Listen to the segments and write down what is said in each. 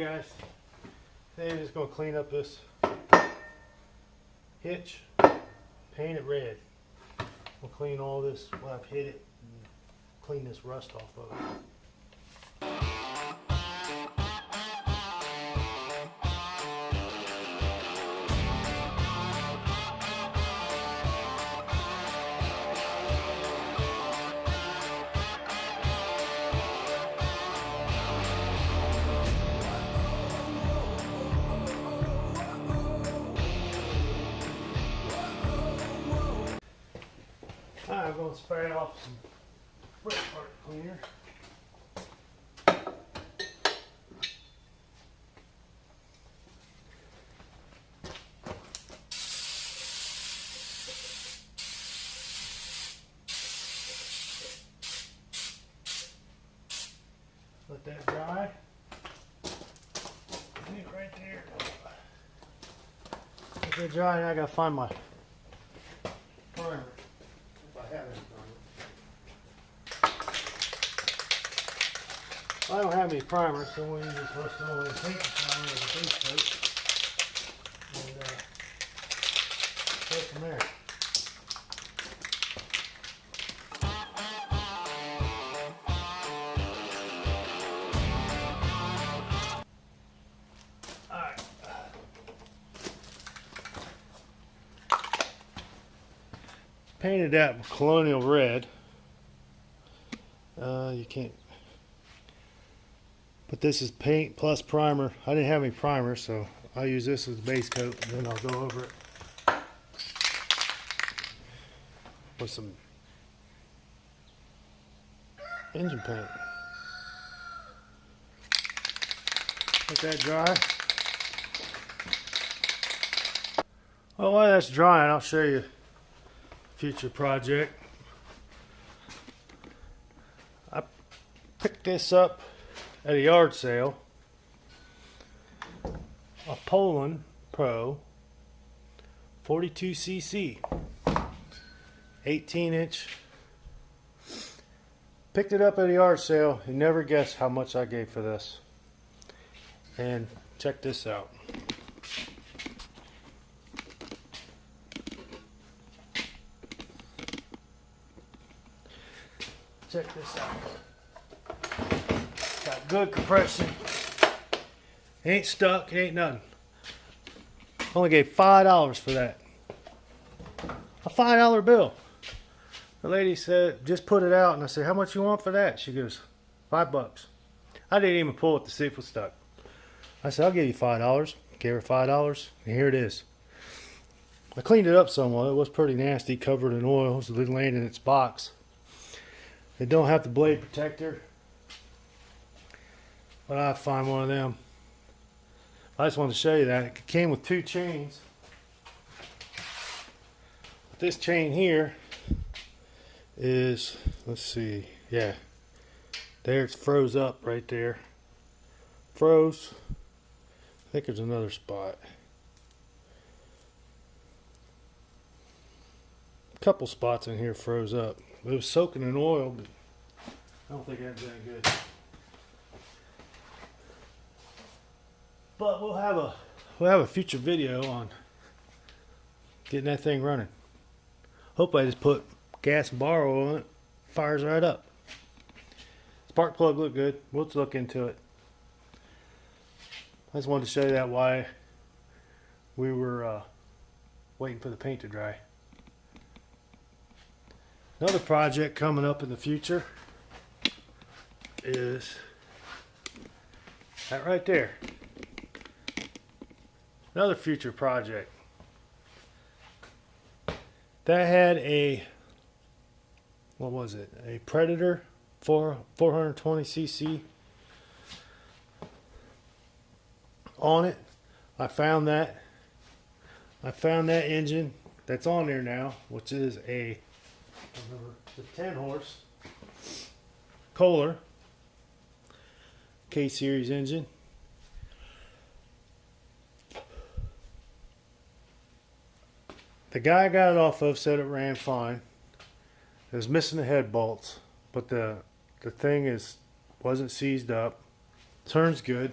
guys. Today I'm just going to clean up this hitch, paint it red. We'll clean all this when I've hit it and clean this rust off of it. Alright, I'm going to spray off some brake part cleaner. Let that dry. Leave it right there. Let that dry, and I gotta find my primer. I don't have any primer, so we'll use this rust on the paint primer as a base coat and go from there. Alright. Painted that with colonial red. You can't. But this is paint plus primer. I didn't have any primer, so I'll use this as a base coat, and then I'll go over it with some engine paint. Let that dry. Well, while that's drying, I'll show you a future project. I picked this up at a yard sale, a Poland Pro 42cc 18-inch. Picked it up at a yard sale. You never guess how much I gave for this. And check this out. Check this out. Got good compression. Ain't stuck, ain't nothing. Only gave $5 for that. A $5 bill. The lady said, just put it out, and I said, how much you want for that? She goes, $5. I didn't even pull it to see if it was stuck. I said, I'll give you $5. Gave her $5, and here it is. I cleaned it up somewhat. It was pretty nasty, covered in oil. It was laying in its box. They don't have the blade protector, but I'll find one of them. I just wanted to show you that. It came with 2 chains. This chain here is, let's see, yeah. There, it's froze up right there. Froze. I think there's another spot. A couple spots in here froze up. It was soaking in oil, but I don't think that's any good. But we'll have a future video on getting that thing running. Hope I just put gas and bar oil on it. Fires right up. Spark plug looked good. We'll look into it. I just wanted to show you that why we were waiting for the paint to dry. Another project coming up in the future is that right there. Another future project. That had a, what was it? A Predator 420cc on it. I found that engine that's on there now, which is a 10 horse Kohler K-series engine. The guy I got it off of said it ran fine. It was missing the head bolts, but the thing wasn't seized up. Turns good.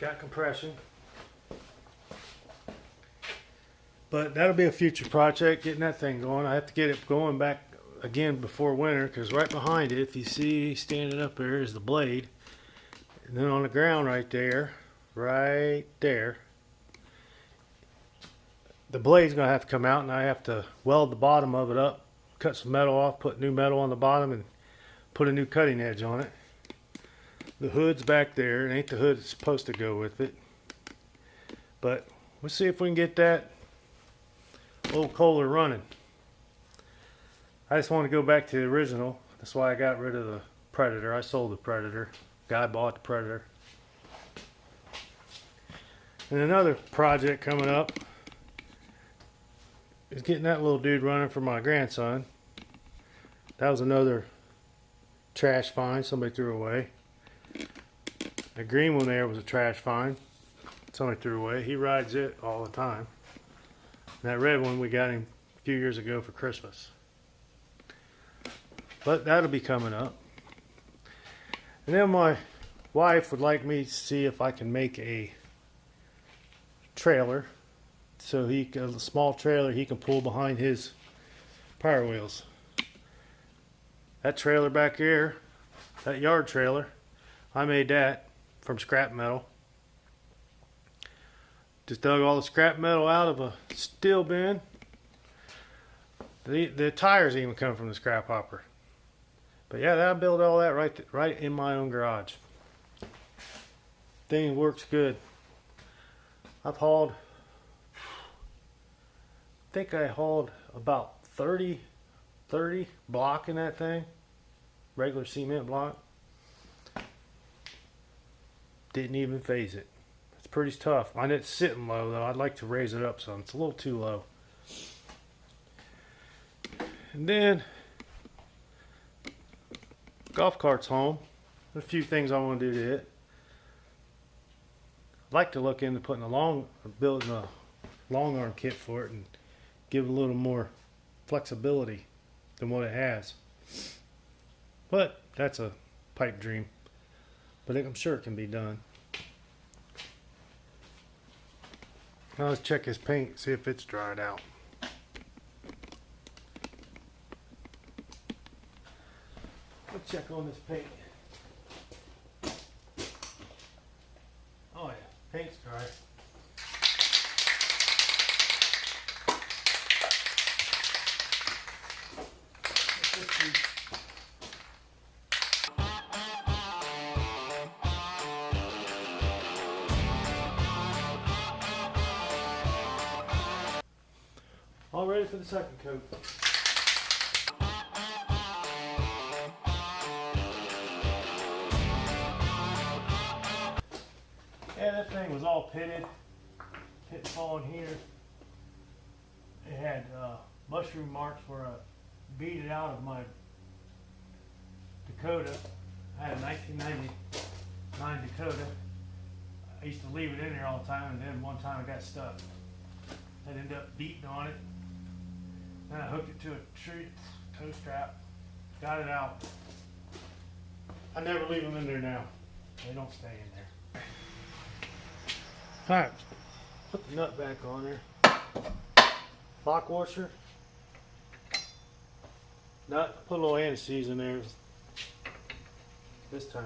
got compression. But that'll be a future project, getting that thing going. I have to get it going back again before winter, because right behind it, if you see standing up there, is the blade. And then on the ground right there, the blade's going to have to come out, and I have to weld the bottom of it up, cut some metal off, put new metal on the bottom, and put a new cutting edge on it. The hood's back there. It ain't the hood that's supposed to go with it. But we'll see if we can get that old Kohler running. I just want to go back to the original. That's why I got rid of the Predator. I sold the Predator. Guy bought the Predator. And another project coming up is getting that little dude running for my grandson. That was another trash find somebody threw away. The green one there was a trash find somebody threw away. He rides it all the time. And that red one we got him a few years ago for Christmas. But that'll be coming up. And then my wife would like me to see if I can make a trailer, so a small trailer he can pull behind his Power Wheels. That trailer back here, that yard trailer, I made that from scrap metal. Just dug all the scrap metal out of a steel bin. The tires even come from the scrap hopper. But yeah, I built all that right in my own garage. Thing works good. I've hauled, I think I hauled about 30 block in that thing. Regular cement block. Didn't even phase it. It's pretty tough. And it's sitting low though. I'd like to raise it up some. It's a little too low. And then golf cart's home. There's a few things I want to do to it. I'd like to look into building a long arm kit for it and give it a little more flexibility than what it has. But that's a pipe dream. But I'm sure it can be done. Now let's check his paint, see if it's dried out. Let's check on this paint. Oh yeah, paint's dry. All ready for the second coat. Yeah, that thing was all pitted. Pit falling here. It had mushroom marks where I beat it out of my Dakota. I had a 1999 Dakota. I used to leave it in there all the time, and then one time I got stuck. I ended up beating on it. Then I hooked it to a tree tow strap, got it out. I never leave them in there now. They don't stay in there. Alright, put the nut back on there. Lock washer. Nut, put a little anti-seize in there this time.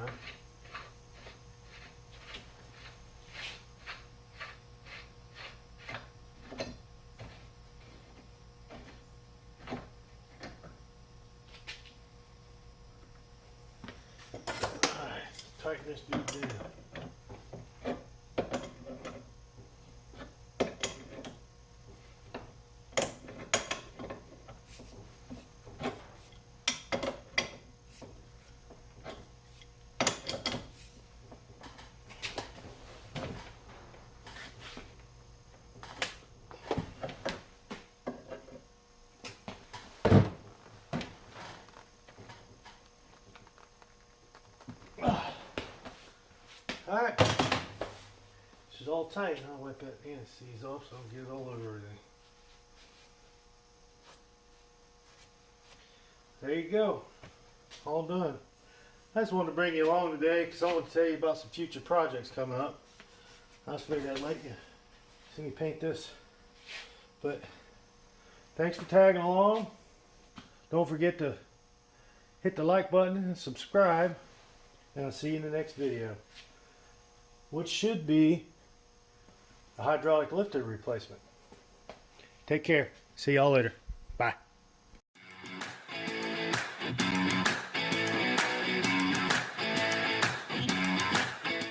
Tighten this dude down. Alright, this is all tight. I'll wipe that anti-seize off so I don't get it all over everything. There you go, all done. I just wanted to bring you along today because I want to tell you about some future projects coming up. I just figured I'd let you see me paint this. But thanks for tagging along. Don't forget to hit the like button and subscribe. And I'll see you in the next video, which should be a hydraulic lifter replacement. Take care. See y'all later. Bye.